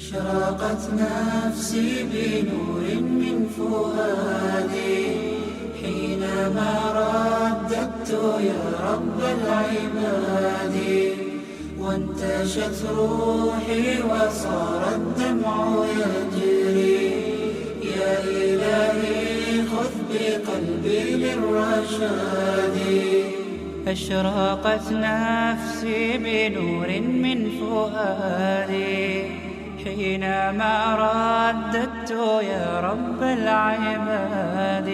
أشرقت نفسي بنور من فؤادي حينما رددت يا رب العباد، وانتشت روحي وصار الدمع يجري. يا إلهي خذ بقلبي للرشاد. أشرقت نفسي بنور من فؤادي حينما رددت يا رب العباد،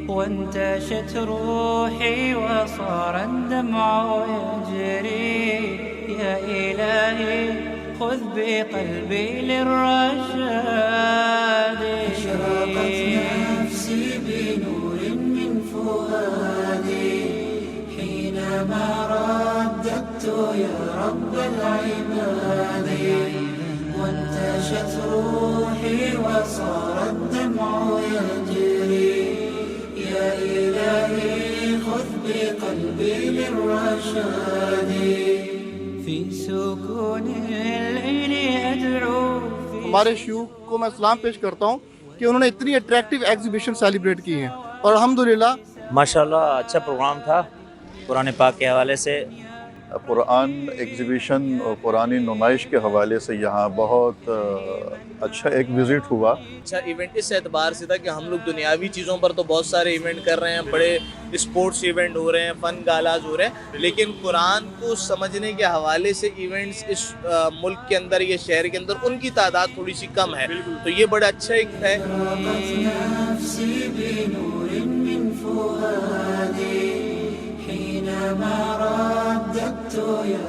وانتشت روحي وصار الدمع يجري. يا إلهي خذ بقلبي للرشاد. أشرقت نفسي بنور من فؤادي حينما رددت يا رب العباد، وانتشت روحي وصار الدمع يجري. يا إلهي خذ بقلبي للرشاد. في سكون الليل أدعو. हमारे शयूख को मैं सलाम पेश करता हूँ कि उन्होंने इतनी अट्रैक्टिव एग्जीबिशन सेलिब्रेट की हैं और अल्हम्दुलिल्लाह माशाल्लाह अच्छा प्रोग्राम था कुरान पाक के हवाले से। कुरान एग्जीबिशन और कुरानी नुमाइश के हवाले से यहाँ बहुत अच्छा एक विज़िट हुआ। अच्छा इवेंट इस एतबार से था कि हम लोग दुनियावी चीज़ों पर तो बहुत सारे इवेंट कर रहे हैं, बड़े स्पोर्ट्स इवेंट हो रहे हैं, फ़न गालाज हो रहे हैं, लेकिन कुरान को समझने के हवाले से इवेंट्स इस मुल्क के अंदर, ये शहर के अंदर, उनकी तादाद थोड़ी सी कम है, तो ये बड़ा अच्छा एक है। حينما رددت يا